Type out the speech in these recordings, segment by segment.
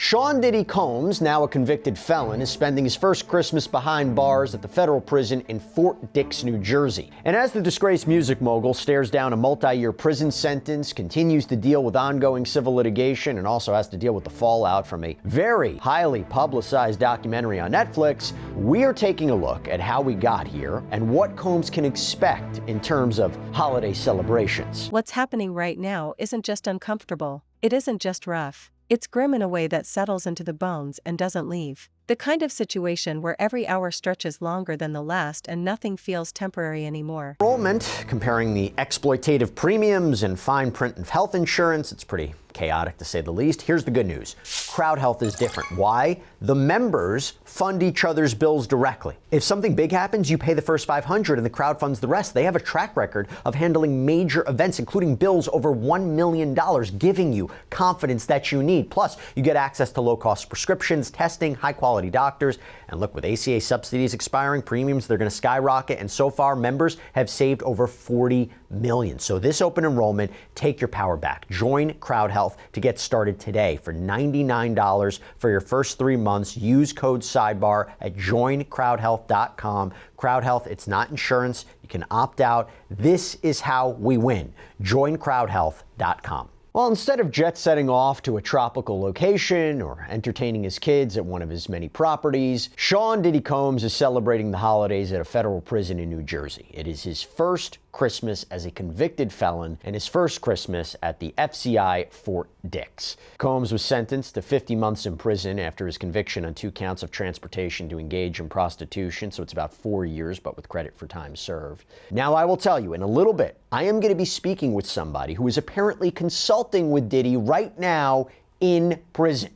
Sean Diddy Combs, now a convicted felon, is spending his first Christmas behind bars at the federal prison in Fort Dix, New Jersey. And as the disgraced music mogul stares down a multi-year prison sentence, continues to deal with ongoing civil litigation, and also has to deal with the fallout from a very highly publicized documentary on Netflix, we are taking a look at how we got here and what Combs can expect in terms of holiday celebrations. What's happening right now isn't just uncomfortable. It isn't just rough. It's grim in a way that settles into the bones and doesn't leave. The kind of situation where every hour stretches longer than the last and nothing feels temporary anymore. Enrollment, comparing the exploitative premiums and fine print of health insurance, it's pretty chaotic to say the least. Here's the good news. Crowd Health is different. Why? The members fund each other's bills directly. If something big happens, you pay the first $500 and the crowd funds the rest. They have a track record of handling major events, including bills over $1 million, giving you confidence that you need. Plus, you get access to low-cost prescriptions, testing, high-quality doctors. And look, with ACA subsidies expiring, premiums, they're going to skyrocket. And so far, members have saved over $40 million. So this open enrollment, take your power back. Join Crowd Health to get started today for $99 for your first 3 months. Use code SIDEBAR at joincrowdhealth.com. Crowd Health, it's not insurance. You can opt out. This is how we win. Joincrowdhealth.com. Well, instead of jet-setting off to a tropical location or entertaining his kids at one of his many properties, Sean Diddy Combs is celebrating the holidays at a federal prison in New Jersey. It is his first Christmas as a convicted felon and his first Christmas at the FCI Fort Dix. Combs was sentenced to 50 months in prison after his conviction on 2 counts of transportation to engage in prostitution, so it's about 4 years, but with credit for time served. Now, I will tell you, in a little bit, I am going to be speaking with somebody who is apparently consulting with Diddy right now in prison.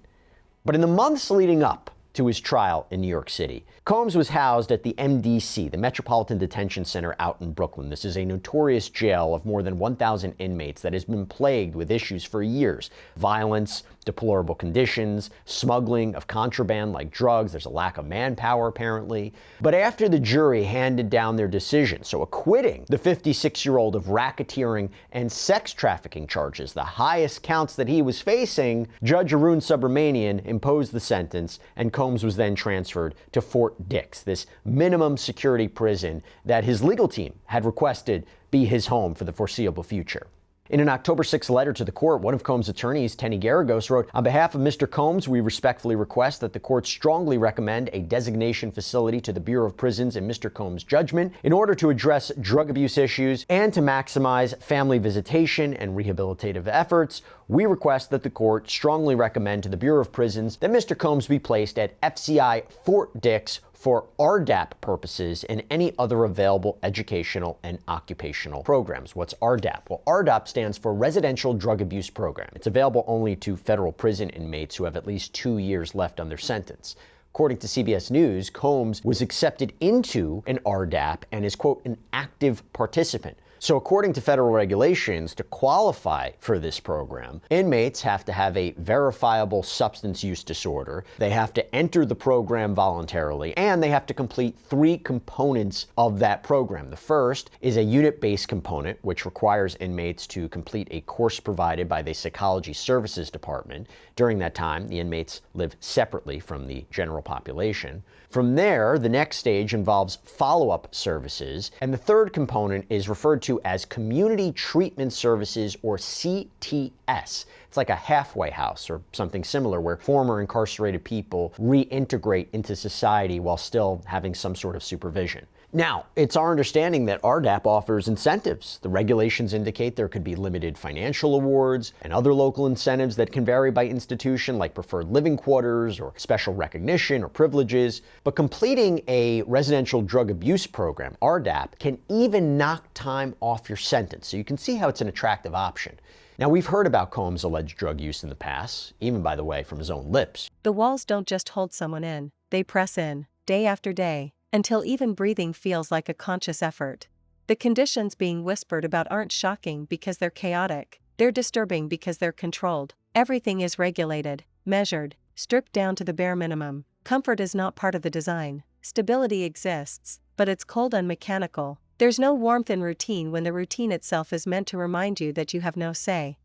But in the months leading up to his trial in New York City, Combs was housed at the MDC, the Metropolitan Detention Center out in Brooklyn. This is a notorious jail of more than 1,000 inmates that has been plagued with issues for years. Violence, deplorable conditions, smuggling of contraband like drugs. There's a lack of manpower, apparently. But after the jury handed down their decision, so acquitting the 56-year-old of racketeering and sex trafficking charges, the highest counts that he was facing, Judge Arun Subramanian imposed the sentence, and Combs was then transferred to Fort Dix, this minimum security prison that his legal team had requested be his home for the foreseeable future. In an October 6 letter to the court, one of Combs' attorneys, Tenny Garagos, wrote, "On behalf of Mr. Combs, we respectfully request that the court strongly recommend a designation facility to the Bureau of Prisons in Mr. Combs' judgment in order to address drug abuse issues and to maximize family visitation and rehabilitative efforts. We request that the court strongly recommend to the Bureau of Prisons that Mr. Combs be placed at FCI Fort Dix for RDAP purposes and any other available educational and occupational programs." What's RDAP? Well, RDAP stands for Residential Drug Abuse Program. It's available only to federal prison inmates who have at least 2 years left on their sentence. According to CBS News, Combs was accepted into an RDAP and is, quote, an active participant. So according to federal regulations, to qualify for this program, inmates have to have a verifiable substance use disorder, they have to enter the program voluntarily, and they have to complete 3 components of that program. The first is a unit-based component, which requires inmates to complete a course provided by the Psychology Services Department. During that time, the inmates live separately from the general population. From there, the next stage involves follow-up services, and the third component is referred to as Community Treatment Services, or CTS. It's like a halfway house or something similar where former incarcerated people reintegrate into society while still having some sort of supervision. Now, it's our understanding that RDAP offers incentives. The regulations indicate there could be limited financial awards and other local incentives that can vary by institution, like preferred living quarters or special recognition or privileges. But completing a residential drug abuse program, RDAP, can even knock time off your sentence. So you can see how it's an attractive option. Now, we've heard about Combs' alleged drug use in the past, even, by the way, from his own lips. The walls don't just hold someone in, they press in, day after day, until even breathing feels like a conscious effort. The conditions being whispered about aren't shocking because they're chaotic. They're disturbing because they're controlled. Everything is regulated, measured, stripped down to the bare minimum. Comfort is not part of the design. Stability exists, but it's cold and mechanical. There's no warmth in routine when the routine itself is meant to remind you that you have no say.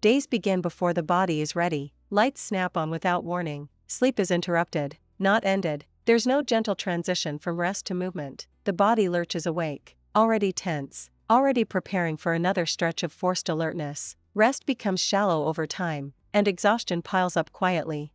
Days begin before the body is ready. Lights snap on without warning. Sleep is interrupted, not ended. There's no gentle transition from rest to movement. The body lurches awake, already tense, already preparing for another stretch of forced alertness. Rest becomes shallow over time, and exhaustion piles up quietly.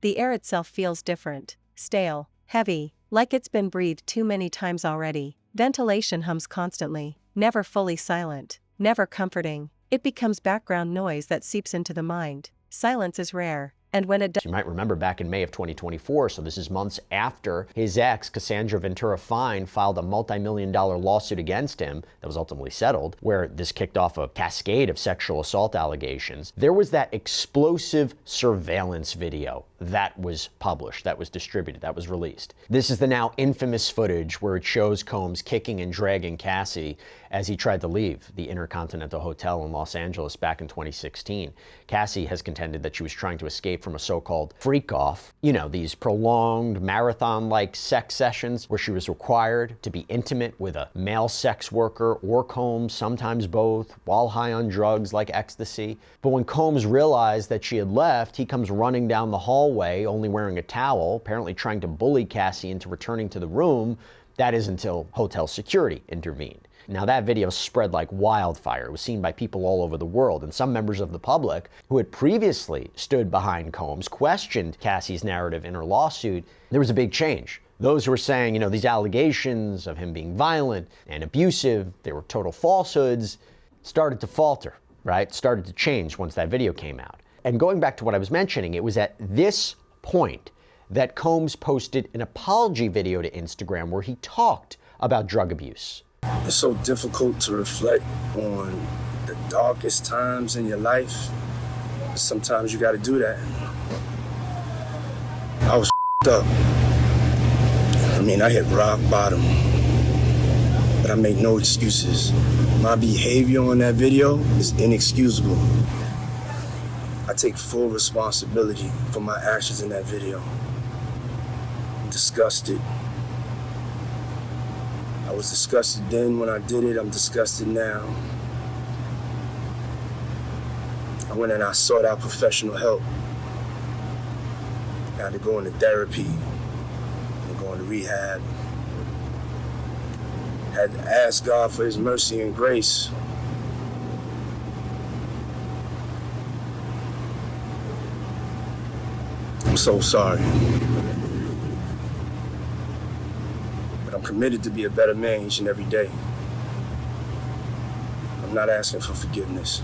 The air itself feels different, stale, heavy, like it's been breathed too many times already. Ventilation hums constantly, never fully silent, never comforting. It becomes background noise that seeps into the mind. Silence is rare, and when it does. You might remember back in May of 2024, so this is months after his ex, Cassandra Ventura Fine, filed a multi-million-dollar lawsuit against him that was ultimately settled, where this kicked off a cascade of sexual assault allegations. There was that explosive surveillance video that was published, that was distributed, that was released. This is the now infamous footage where it shows Combs kicking and dragging Cassie as he tried to leave the Intercontinental Hotel in Los Angeles back in 2016. Cassie has contended that she was trying to escape from a so-called freak-off, you know, these prolonged marathon-like sex sessions where she was required to be intimate with a male sex worker or Combs, sometimes both, while high on drugs like ecstasy. But when Combs realized that she had left, he comes running down the hallway, only wearing a towel, apparently trying to bully Cassie into returning to the room. That is until hotel security intervened. Now that video spread like wildfire. It was seen by people all over the world, and some members of the public who had previously stood behind Combs questioned Cassie's narrative in her lawsuit. There was a big change. Those who were saying, you know, these allegations of him being violent and abusive, they were total falsehoods, started to falter, right? Started to change once that video came out. And going back to what I was mentioning, it was at this point that Combs posted an apology video to Instagram where he talked about drug abuse. It's so difficult to reflect on the darkest times in your life. Sometimes you got to do that. I was up. I mean, I hit rock bottom, but I make no excuses. My behavior on that video is inexcusable. I take full responsibility for my actions in that video. I'm disgusted. I was disgusted then when I did it. I'm disgusted now. I went and I sought out professional help. I had to go into therapy and go into rehab. Had to ask God for his mercy and grace. I'm so sorry. But I'm committed to be a better man each and every day. I'm not asking for forgiveness.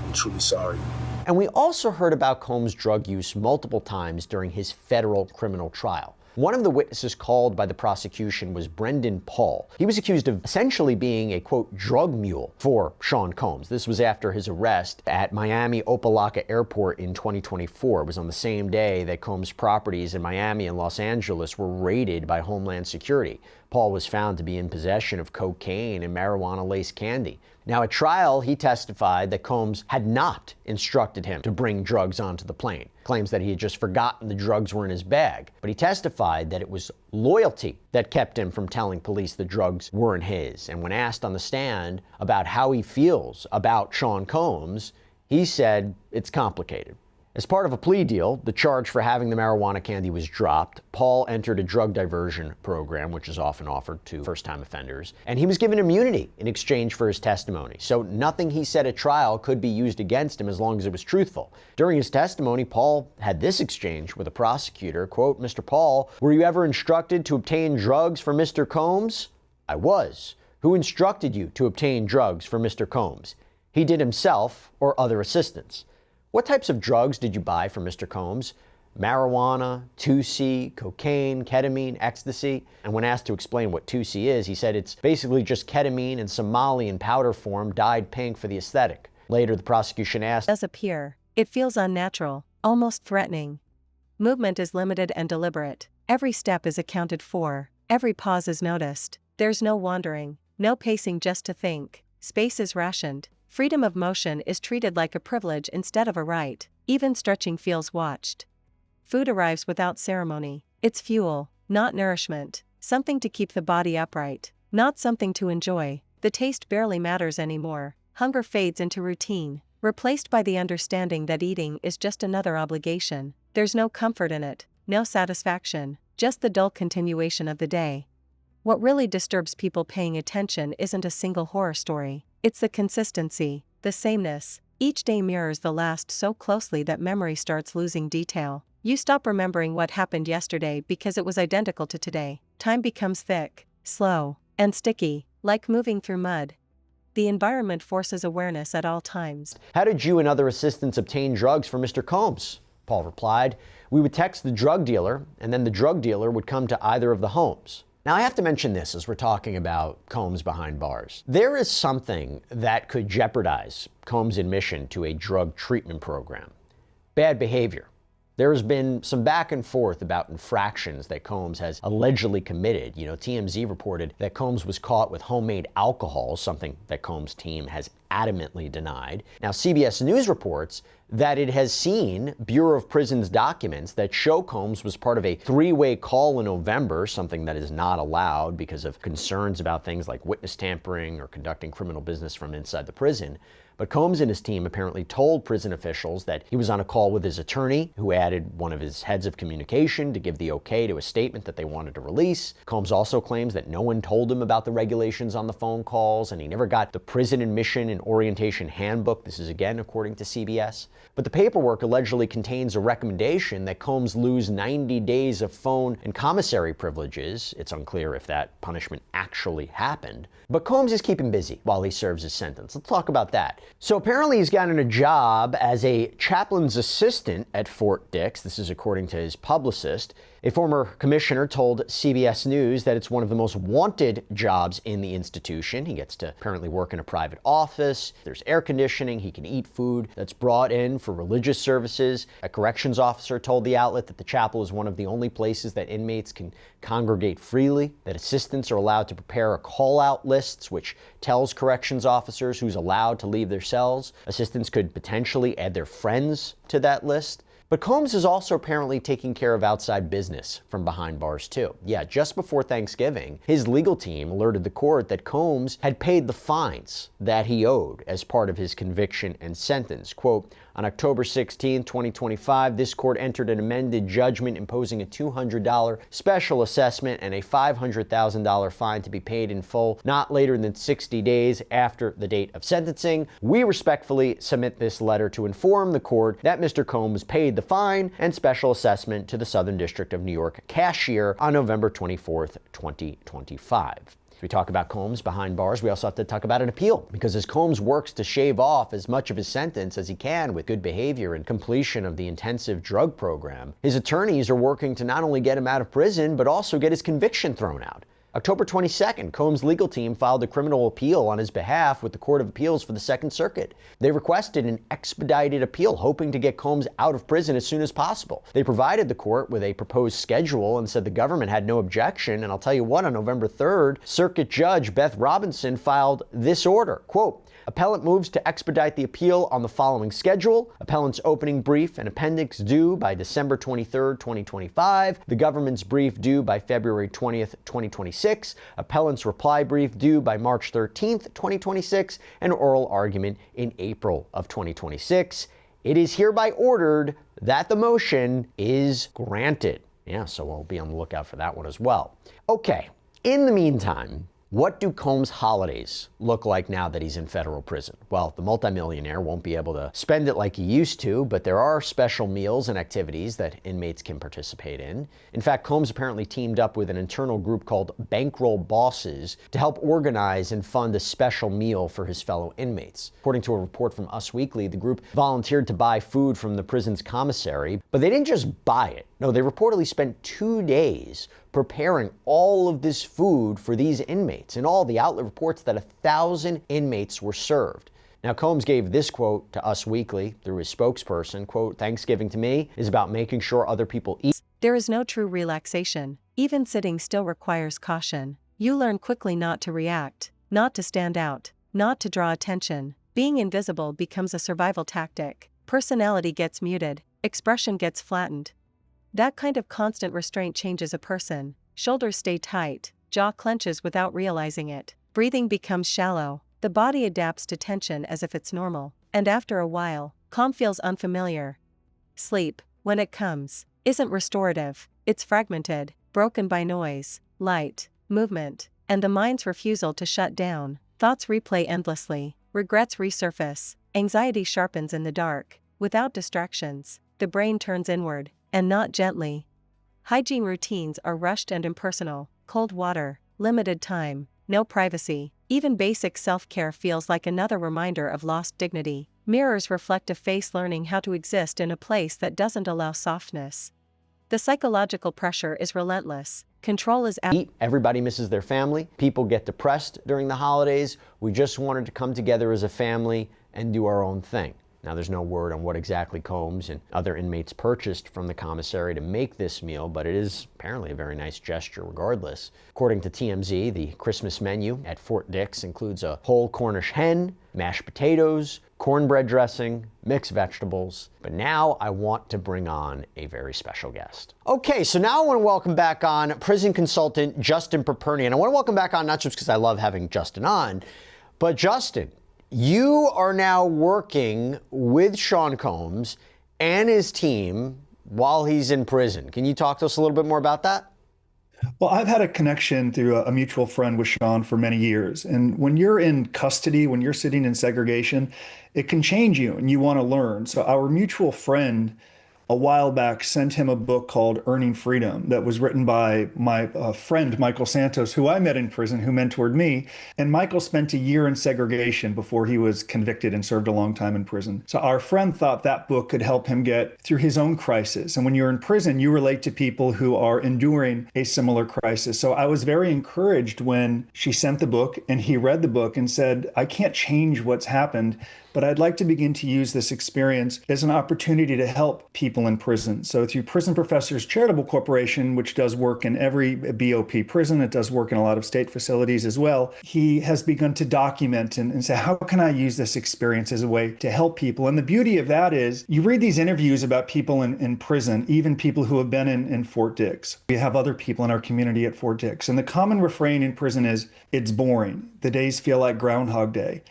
I'm truly sorry. And we also heard about Combs' drug use multiple times during his federal criminal trial. One of the witnesses called by the prosecution was Brendan Paul. He was accused of essentially being a, quote, drug mule for Sean Combs. This was after his arrest at Miami Opa-locka Airport in 2024. It was on the same day that Combs' properties in Miami and Los Angeles were raided by Homeland Security. Paul was found to be in possession of cocaine and marijuana-laced candy. Now, at trial, he testified that Combs had not instructed him to bring drugs onto the plane. Claims that he had just forgotten the drugs were in his bag. But he testified that it was loyalty that kept him from telling police the drugs weren't his. And when asked on the stand about how he feels about Sean Combs, he said it's complicated. As part of a plea deal, the charge for having the marijuana candy was dropped. Paul entered a drug diversion program, which is often offered to first-time offenders, and he was given immunity in exchange for his testimony. So nothing he said at trial could be used against him as long as it was truthful. During his testimony, Paul had this exchange with a prosecutor, quote, "Mr. Paul, were you ever instructed to obtain drugs for Mr. Combs?" "I was." "Who instructed you to obtain drugs for Mr. Combs?" "He did himself or other assistants." "What types of drugs did you buy for Mr. Combs?" "Marijuana, 2C, cocaine, ketamine, ecstasy." And when asked to explain what 2C is, he said it's basically just ketamine and some Molly in powder form dyed pink for the aesthetic. Later, the prosecution asked, Does appear. It feels unnatural, almost threatening. Movement is limited and deliberate. Every step is accounted for. Every pause is noticed. There's no wandering, no pacing just to think. Space is rationed. Freedom of motion is treated like a privilege instead of a right. Even stretching feels watched. Food arrives without ceremony. It's fuel, not nourishment. Something to keep the body upright, not something to enjoy. The taste barely matters anymore. Hunger fades into routine. replaced by the understanding that eating is just another obligation. There's no comfort in it, no satisfaction, just the dull continuation of the day. What really disturbs people paying attention isn't a single horror story, it's the consistency, the sameness. Each day mirrors the last so closely that memory starts losing detail. You stop remembering what happened yesterday because it was identical to today. Time becomes thick, slow, and sticky, like moving through mud. The environment forces awareness at all times. How did you and other assistants obtain drugs for Mr. Combs? Paul replied, we would text the drug dealer, and then the drug dealer would come to either of the homes. Now, I have to mention this as we're talking about Combs behind bars. There is something that could jeopardize Combs' admission to a drug treatment program. Bad behavior. There has been some back and forth about infractions that Combs has allegedly committed. TMZ reported that Combs was caught with homemade alcohol, something that Combs' team has adamantly denied. Now, CBS News reports that it has seen Bureau of Prisons documents that show Combs was part of a three-way call in November, something that is not allowed because of concerns about things like witness tampering or conducting criminal business from inside the prison. But Combs and his team apparently told prison officials that he was on a call with his attorney, who added one of his heads of communication to give the okay to a statement that they wanted to release. Combs also claims that no one told him about the regulations on the phone calls, and he never got the prison admission and orientation handbook. This is again according to CBS. But the paperwork allegedly contains a recommendation that Combs lose 90 days of phone and commissary privileges. It's unclear if that punishment actually happened. But Combs is keeping busy while he serves his sentence. Let's talk about that. So apparently he's gotten a job as a chaplain's assistant at Fort Dix. This is according to his publicist. A former commissioner told CBS News that it's one of the most wanted jobs in the institution. He gets to apparently work in a private office. There's air conditioning. He can eat food that's brought in for religious services. A corrections officer told the outlet that the chapel is one of the only places that inmates can congregate freely, that assistants are allowed to prepare a call-out list, which tells corrections officers who's allowed to leave their cells. Assistants could potentially add their friends to that list. But Combs is also apparently taking care of outside business from behind bars too. Yeah, just before Thanksgiving, his legal team alerted the court that Combs had paid the fines that he owed as part of his conviction and sentence. Quote, on October 16, 2025, this court entered an amended judgment imposing a $200 special assessment and a $500,000 fine to be paid in full not later than 60 days after the date of sentencing. We respectfully submit this letter to inform the court that Mr. Combs paid the fine and special assessment to the Southern District of New York cashier on November 24th, 2025. We talk about Combs behind bars, we also have to talk about an appeal, because as Combs works to shave off as much of his sentence as he can with good behavior and completion of the intensive drug program, his attorneys are working to not only get him out of prison, but also get his conviction thrown out. October 22nd, Combs' legal team filed a criminal appeal on his behalf with the Court of Appeals for the Second Circuit. They requested an expedited appeal, hoping to get Combs out of prison as soon as possible. They provided the court with a proposed schedule and said the government had no objection. And I'll tell you what, on November 3rd, Circuit Judge Beth Robinson filed this order. Quote, appellant moves to expedite the appeal on the following schedule. Appellant's opening brief and appendix due by December 23rd, 2025. The government's brief due by February 20th, 2026. Appellant's reply brief due by March 13th, 2026. And oral argument in April of 2026. It is hereby ordered that the motion is granted. Yeah, so we'll be on the lookout for that one as well. Okay, in the meantime, what do Combs' holidays look like now that he's in federal prison? Well, the multimillionaire won't be able to spend it like he used to, but there are special meals and activities that inmates can participate in. In fact, Combs apparently teamed up with an internal group called Bankroll Bosses to help organize and fund a special meal for his fellow inmates. According to a report from Us Weekly, the group volunteered to buy food from the prison's commissary, but they didn't just buy it. No, they reportedly spent 2 days preparing all of this food for these inmates. In all, the outlet reports that 1,000 inmates were served. Now, Combs gave this quote to Us Weekly through his spokesperson, quote, Thanksgiving to me is about making sure other people eat. There is no true relaxation. Even sitting still requires caution. You learn quickly not to react, not to stand out, not to draw attention. Being invisible becomes a survival tactic. Personality gets muted, expression gets flattened. That kind of constant restraint changes a person. Shoulders stay tight, jaw clenches without realizing it. Breathing becomes shallow. The body adapts to tension as if it's normal. And after a while, calm feels unfamiliar. Sleep, when it comes, isn't restorative, it's fragmented, broken by noise, light, movement, and the mind's refusal to shut down. Thoughts replay endlessly, regrets resurface, anxiety sharpens in the dark. Without distractions, the brain turns inward, and not gently. Hygiene routines are rushed and impersonal: cold water, limited time, no privacy. Even basic self-care feels like another reminder of lost dignity. Mirrors reflect a face learning how to exist in a place that doesn't allow softness. The psychological pressure is relentless. Control is Everybody misses their family. People get depressed during the holidays. We just wanted to come together as a family and do our own thing. Now, there's no word on what exactly Combs and other inmates purchased from the commissary to make this meal, but it is apparently a very nice gesture regardless. According to TMZ, the Christmas menu at Fort Dix includes a whole Cornish hen, mashed potatoes, cornbread dressing, mixed vegetables. But now I want to bring on a very special guest. Okay, so now I want to welcome back on prison consultant Justin Perperni. And I want to welcome back on not just because I love having Justin on, but Justin, you are now working with Sean Combs and his team while he's in prison. Can you talk to us a little bit more about that? Well, I've had a connection through a mutual friend with Sean for many years. And when you're in custody, when you're sitting in segregation, it can change you and you want to learn. So our mutual friend a while back sent him a book called Earning Freedom that was written by my friend, Michael Santos, who I met in prison, who mentored me. And Michael spent a year in segregation before he was convicted and served a long time in prison. So our friend thought that book could help him get through his own crisis. And when you're in prison, you relate to people who are enduring a similar crisis. So I was very encouraged when she sent the book and he read the book and said, I can't change what's happened, but I'd like to begin to use this experience as an opportunity to help people in prison. So through Prison Professors Charitable Corporation, which does work in every BOP prison, it does work in a lot of state facilities as well, he has begun to document and say, how can I use this experience as a way to help people? And the beauty of that is you read these interviews about people in prison, even people who have been in Fort Dix. We have other people in our community at Fort Dix. And the common refrain in prison is, it's boring. The days feel like Groundhog Day.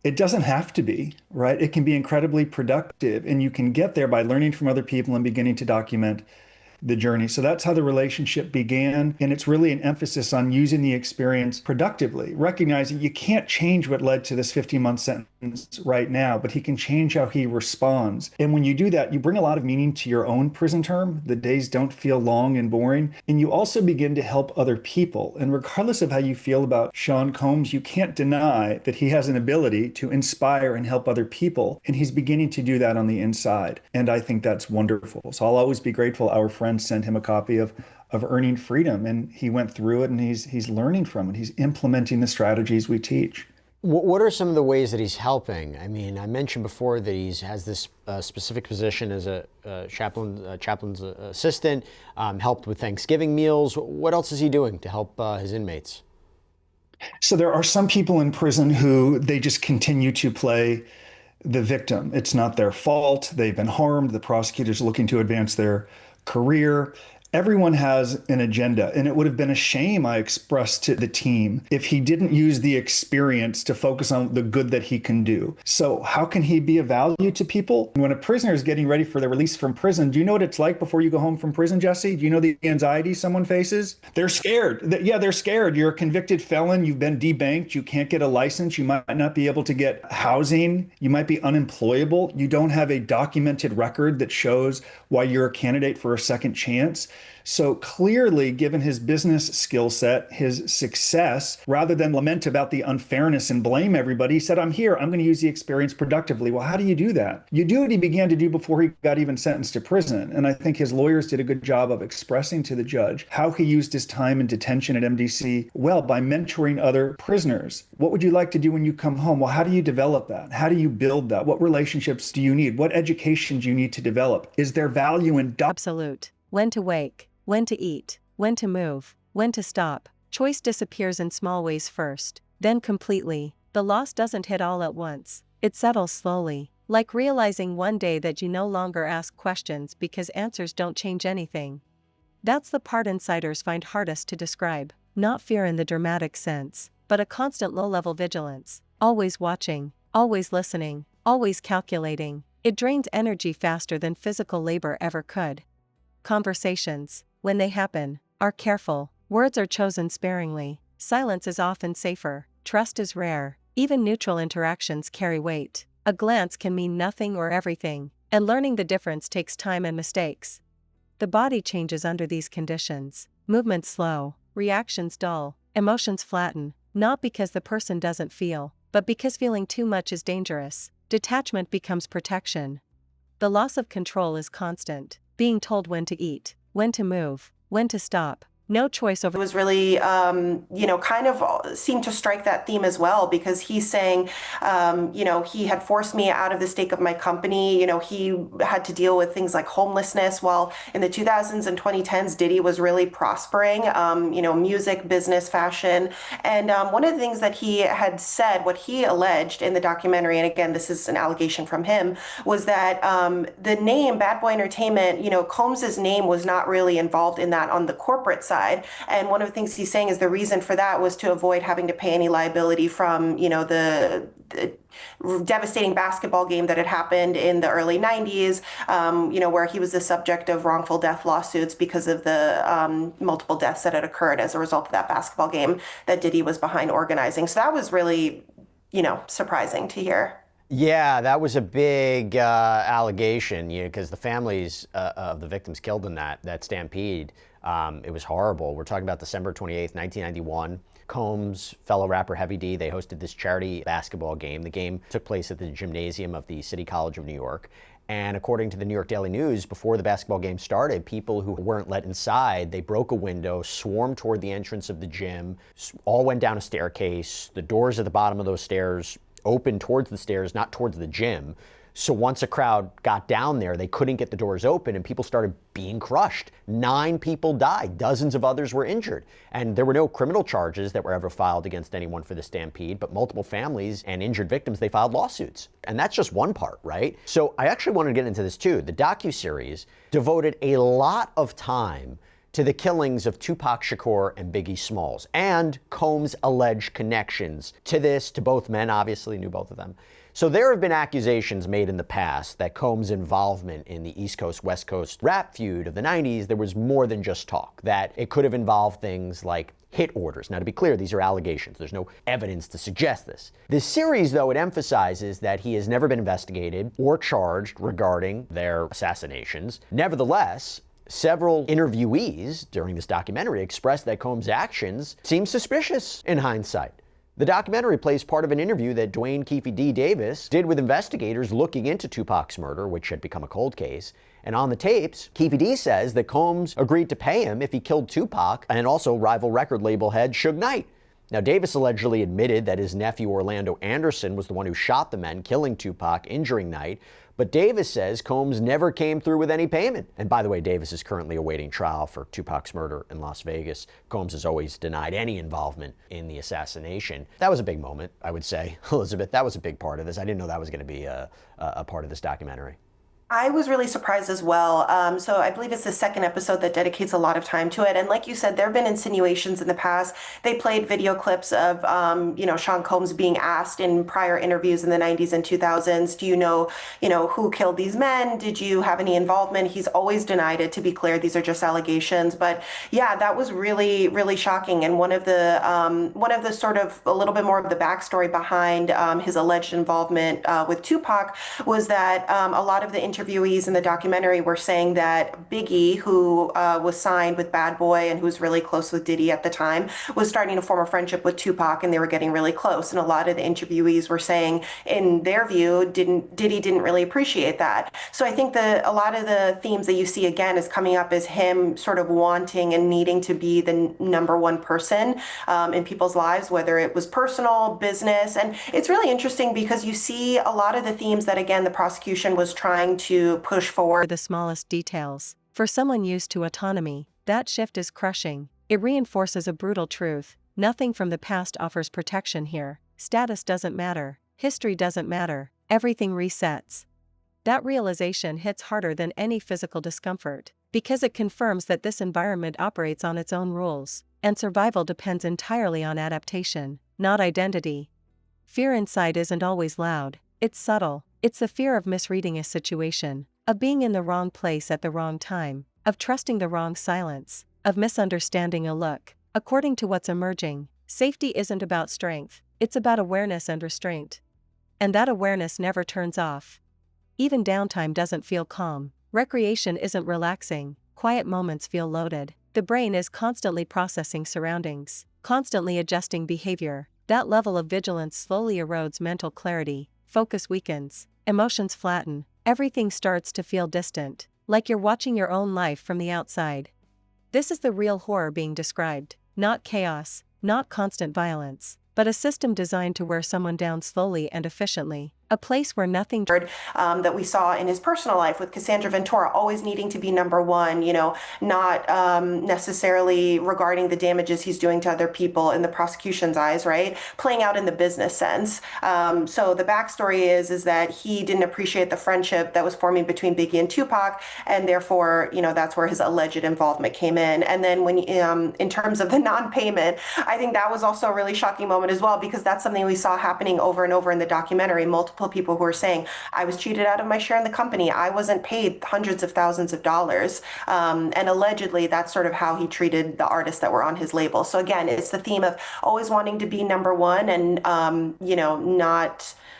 It doesn't have to be, right? It can be incredibly productive, and you can get there by learning from other people and beginning to document the journey. So that's how the relationship began. And it's really an emphasis on using the experience productively, recognizing you can't change what led to this 15-month sentence right now, but he can change how he responds. And when you do that, you bring a lot of meaning to your own prison term. The days don't feel long and boring. And you also begin to help other people. And regardless of how you feel about Sean Combs, you can't deny that he has an ability to inspire and help other people. And he's beginning to do that on the inside. And I think that's wonderful. So I'll always be grateful our friend sent him a copy of Earning Freedom, and he went through it and he's learning from it. He's implementing the strategies we teach. What are some of the ways that he's helping? I mean, I mentioned before that he has this specific position as a chaplain's assistant, helped with Thanksgiving meals. What else is he doing to help his inmates? So there are some people in prison who they just continue to play the victim. It's not their fault. They've been harmed. The prosecutor's looking to advance their career. Everyone has an agenda, and it would have been a shame, I expressed to the team, if he didn't use the experience to focus on the good that he can do. So how can he be of value to people? When a prisoner is getting ready for their release from prison, do you know what it's like before you go home from prison, Jesse? Do you know the anxiety someone faces? They're scared. Yeah, they're scared. You're a convicted felon. You've been debanked. You can't get a license. You might not be able to get housing. You might be unemployable. You don't have a documented record that shows why you're a candidate for a second chance. So clearly, given his business skill set, his success, rather than lament about the unfairness and blame everybody, he said, I'm here. I'm going to use the experience productively. Well, how do you do that? You do what he began to do before he got even sentenced to prison. And I think his lawyers did a good job of expressing to the judge how he used his time in detention at MDC well by mentoring other prisoners. What would you like to do when you come home? Well, how do you develop that? How do you build that? What relationships do you need? What education do you need to develop? Is there value in absolute? When to wake, when to eat, when to move, when to stop. Choice disappears in small ways first, then completely. The loss doesn't hit all at once. It settles slowly, like realizing one day that you no longer ask questions because answers don't change anything. That's the part insiders find hardest to describe. Not fear in the dramatic sense, but a constant low-level vigilance. Always watching, always listening, always calculating. It drains energy faster than physical labor ever could. Conversations, when they happen, are careful. Words are chosen sparingly. Silence is often safer. Trust is rare. Even neutral interactions carry weight. A glance can mean nothing or everything, and learning the difference takes time and mistakes. The body changes under these conditions. Movements slow, reactions dull, emotions flatten, not because the person doesn't feel, but because feeling too much is dangerous. Detachment becomes protection. The loss of control is constant, being told when to eat, when to move, when to stop. No choice over. It was really, kind of seemed to strike that theme as well, because he's saying, he had forced me out of the stake of my company. He had to deal with things like homelessness, while in the 2000s and 2010s, Diddy was really prospering, music, business, fashion. And one of the things that he had said, what he alleged in the documentary, and again, this is an allegation from him, was that the name Bad Boy Entertainment, Combs's name was not really involved in that on the corporate side. And one of the things he's saying is the reason for that was to avoid having to pay any liability from, the devastating basketball game that had happened in the early 90s, where he was the subject of wrongful death lawsuits because of the multiple deaths that had occurred as a result of that basketball game that Diddy was behind organizing. So that was really, surprising to hear. Yeah, that was a big allegation, because the families of the victims killed in that stampede, it was horrible. We're talking about December 28th, 1991. Combs, fellow rapper Heavy D, they hosted this charity basketball game. The game took place at the gymnasium of the City College of New York. And according to the New York Daily News, before the basketball game started, people who weren't let inside, they broke a window, swarmed toward the entrance of the gym, all went down a staircase. The doors at the bottom of those stairs open towards the stairs, not towards the gym. So once a crowd got down there, they couldn't get the doors open and people started being crushed. 9 people died, dozens of others were injured. And there were no criminal charges that were ever filed against anyone for the stampede, but multiple families and injured victims, they filed lawsuits. And that's just one part, right? So I actually wanted to get into this too. The docuseries devoted a lot of time to the killings of Tupac Shakur and Biggie Smalls, and Combs' alleged connections to this, to both men, obviously knew both of them. So there have been accusations made in the past that Combs' involvement in the East Coast, West Coast rap feud of the 90s, there was more than just talk, that it could have involved things like hit orders. Now, to be clear, these are allegations. There's no evidence to suggest this. This series, though, it emphasizes that he has never been investigated or charged regarding their assassinations. Nevertheless, several interviewees during this documentary expressed that Combs' actions seem suspicious in hindsight. The documentary plays part of an interview that Dwayne "Keefe D. Davis did with investigators looking into Tupac's murder, which had become a cold case. And on the tapes, Keefe D. says that Combs agreed to pay him if he killed Tupac and also rival record label head Suge Knight. Now, Davis allegedly admitted that his nephew Orlando Anderson was the one who shot the men, killing Tupac, injuring Knight. But Davis says Combs never came through with any payment. And by the way, Davis is currently awaiting trial for Tupac's murder in Las Vegas. Combs has always denied any involvement in the assassination. That was a big moment, I would say. Elizabeth, that was a big part of this. I didn't know that was going to be a part of this documentary. I was really surprised as well. So I believe it's the second episode that dedicates a lot of time to it. And like you said, there have been insinuations in the past. They played video clips of, Sean Combs being asked in prior interviews in the 90s and 2000s, do you know, who killed these men? Did you have any involvement? He's always denied it. To be clear, these are just allegations. But yeah, that was really, really shocking. And one of the sort of a little bit more of the backstory behind his alleged involvement with Tupac was that a lot of the interviewees in the documentary were saying that Biggie, who was signed with Bad Boy and who was really close with Diddy at the time, was starting to form a friendship with Tupac, and they were getting really close. And a lot of the interviewees were saying, in their view, Diddy didn't really appreciate that. So I think a lot of the themes that you see again is coming up as him sort of wanting and needing to be the number one person in people's lives, whether it was personal, business. And it's really interesting because you see a lot of the themes that, again, the prosecution was trying to push forward. The smallest details. For someone used to autonomy, that shift is crushing. It reinforces a brutal truth. Nothing from the past offers protection here. Status doesn't matter. History doesn't matter. Everything resets. That realization hits harder than any physical discomfort, because it confirms that this environment operates on its own rules, and survival depends entirely on adaptation, not identity. Fear inside isn't always loud. It's subtle. It's the fear of misreading a situation, of being in the wrong place at the wrong time, of trusting the wrong silence, of misunderstanding a look. According to what's emerging, safety isn't about strength, it's about awareness and restraint. And that awareness never turns off. Even downtime doesn't feel calm. Recreation isn't relaxing. Quiet moments feel loaded. The brain is constantly processing surroundings, constantly adjusting behavior. That level of vigilance slowly erodes mental clarity. Focus weakens. Emotions flatten. Everything starts to feel distant, like you're watching your own life from the outside. This is the real horror being described. Not chaos, not constant violence, but a system designed to wear someone down slowly and efficiently. A place where nothing that we saw in his personal life with Cassandra Ventura always needing to be number one, not necessarily regarding the damages he's doing to other people in the prosecution's eyes, right? Playing out in the business sense. So the backstory is that he didn't appreciate the friendship that was forming between Biggie and Tupac, and therefore, that's where his alleged involvement came in. And then when in terms of the non-payment, I think that was also a really shocking moment as well, because that's something we saw happening over and over in the documentary. Multiple people who are saying, I was cheated out of my share in the company. I wasn't paid hundreds of thousands of dollars. And allegedly, that's sort of how he treated the artists that were on his label. So again, it's the theme of always wanting to be number one and,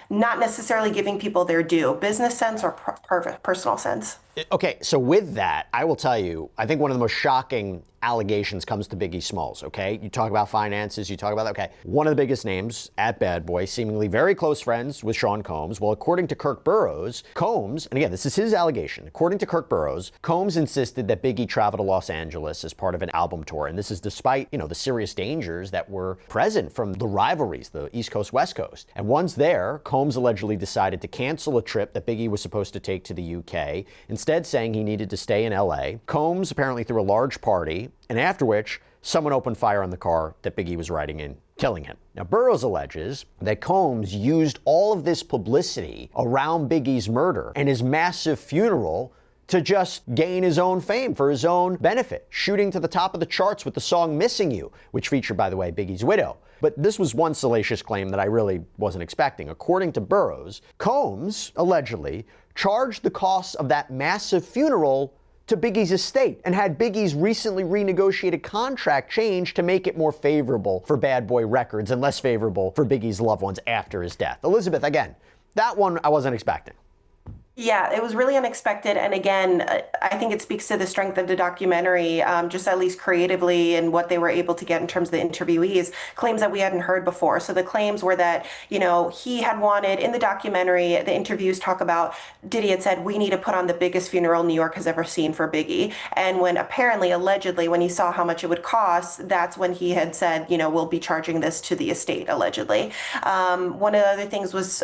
not necessarily giving people their due, business sense or personal sense. Okay, so with that, I will tell you, I think one of the most shocking allegations comes to Biggie Smalls, okay? You talk about finances, you talk about that, okay. One of the biggest names at Bad Boy, seemingly very close friends with Sean Combs. Well, according to Kirk Burrows, Combs, and again, this is his allegation, according to Kirk Burrows, Combs insisted that Biggie travel to Los Angeles as part of an album tour. And this is despite, the serious dangers that were present from the rivalries, the East Coast, West Coast. And once there, Combs allegedly decided to cancel a trip that Biggie was supposed to take to the UK, instead saying he needed to stay in LA. Combs apparently threw a large party, and after which, someone opened fire on the car that Biggie was riding in, killing him. Now, Burrows alleges that Combs used all of this publicity around Biggie's murder and his massive funeral to just gain his own fame for his own benefit, shooting to the top of the charts with the song Missing You, which featured, by the way, Biggie's widow. But this was one salacious claim that I really wasn't expecting. According to Burrows, Combs, allegedly, charged the costs of that massive funeral to Biggie's estate and had Biggie's recently renegotiated contract changed to make it more favorable for Bad Boy Records and less favorable for Biggie's loved ones after his death. Elizabeth, again, that one I wasn't expecting. Yeah, it was really unexpected. And again, I think it speaks to the strength of the documentary, just at least creatively and what they were able to get in terms of the interviewees, claims that we hadn't heard before. So the claims were that, he had wanted, in the documentary, the interviews talk about, Diddy had said, we need to put on the biggest funeral New York has ever seen for Biggie. And when apparently, allegedly, when he saw how much it would cost, that's when he had said, we'll be charging this to the estate, allegedly. One of the other things was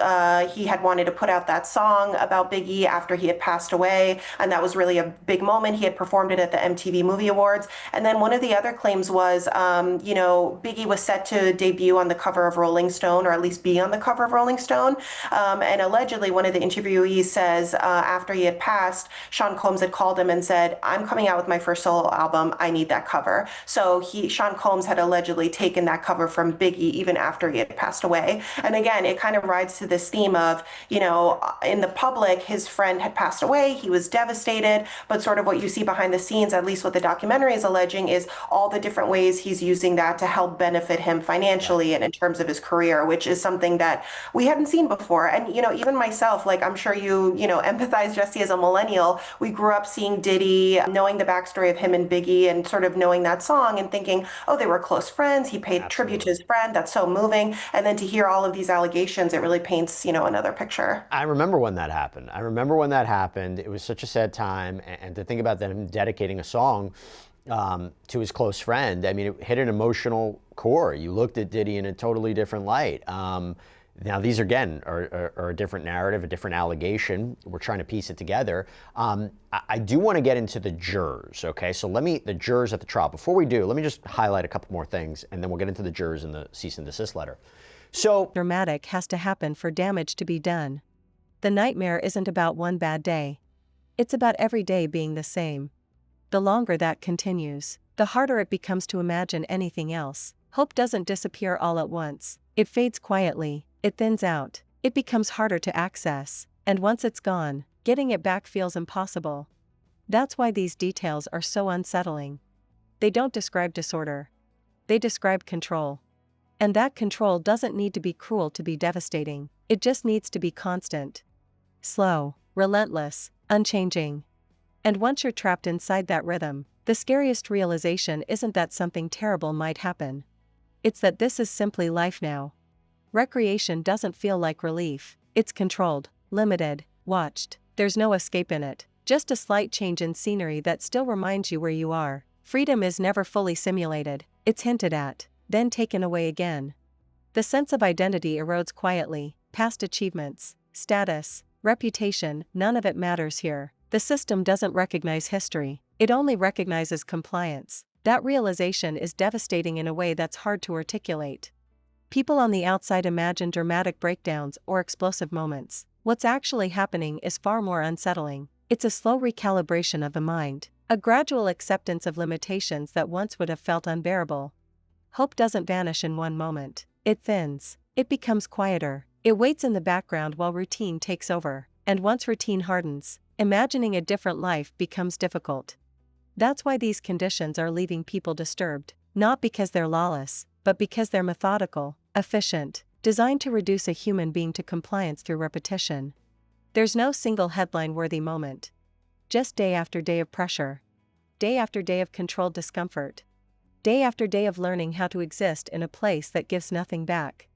he had wanted to put out that song about Biggie after he had passed away, and that was really a big moment. He had performed it at the MTV Movie Awards. And then one of the other claims was, Biggie was set to debut on the cover of Rolling Stone, or at least be on the cover of Rolling Stone. And allegedly, one of the interviewees says after he had passed, Sean Combs had called him and said, I'm coming out with my first solo album. I need that cover. So Sean Combs had allegedly taken that cover from Biggie even after he had passed away. And again, it kind of rides to this theme of, in the public, his friend had passed away. He was devastated. But sort of what you see behind the scenes, at least what the documentary is alleging, is all the different ways he's using that to help benefit him financially and in terms of his career, which is something that we hadn't seen before. And, even myself, like I'm sure you empathize, Jesse, as a millennial, we grew up seeing Diddy, knowing the backstory of him and Biggie and sort of knowing that song and thinking, oh, they were close friends. He paid tribute to his friend. That's so moving. And then to hear all of these allegations, it really paints, another picture. I remember when that happened. It was such a sad time, and to think about them dedicating a song to his close friend, I mean, it hit an emotional core. You looked at Diddy in a totally different light. Now, these, again, are a different narrative, a different allegation. We're trying to piece it together. I do want to get into the jurors, okay? So the jurors at the trial. Before we do, let me just highlight a couple more things, and then we'll get into the jurors in the cease and desist letter. So dramatic has to happen for damage to be done. The nightmare isn't about one bad day. It's about every day being the same. The longer that continues, the harder it becomes to imagine anything else. Hope doesn't disappear all at once. It fades quietly, it thins out, it becomes harder to access. And once it's gone, getting it back feels impossible. That's why these details are so unsettling. They don't describe disorder. They describe control. And that control doesn't need to be cruel to be devastating, it just needs to be constant. Slow, relentless, unchanging. And once you're trapped inside that rhythm, the scariest realization isn't that something terrible might happen. It's that this is simply life now. Recreation doesn't feel like relief, it's controlled, limited, watched. There's no escape in it, just a slight change in scenery that still reminds you where you are. Freedom is never fully simulated, it's hinted at, then taken away again. The sense of identity erodes quietly, past achievements, status, reputation, none of it matters here. The system doesn't recognize history, it only recognizes compliance. That realization is devastating in a way that's hard to articulate. People on the outside imagine dramatic breakdowns or explosive moments. What's actually happening is far more unsettling. It's a slow recalibration of the mind, a gradual acceptance of limitations that once would have felt unbearable. Hope doesn't vanish in one moment. It thins. It becomes quieter. It waits in the background while routine takes over. And once routine hardens, imagining a different life becomes difficult. That's why these conditions are leaving people disturbed, not because they're lawless, but because they're methodical, efficient, designed to reduce a human being to compliance through repetition. There's no single headline-worthy moment. Just day after day of pressure. Day after day of controlled discomfort. Day after day of learning how to exist in a place that gives nothing back.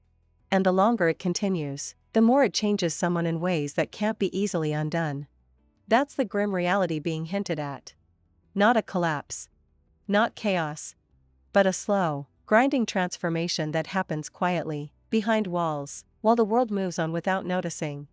And the longer it continues, the more it changes someone in ways that can't be easily undone. That's the grim reality being hinted at. Not a collapse. Not chaos. But a slow, grinding transformation that happens quietly, behind walls, while the world moves on without noticing.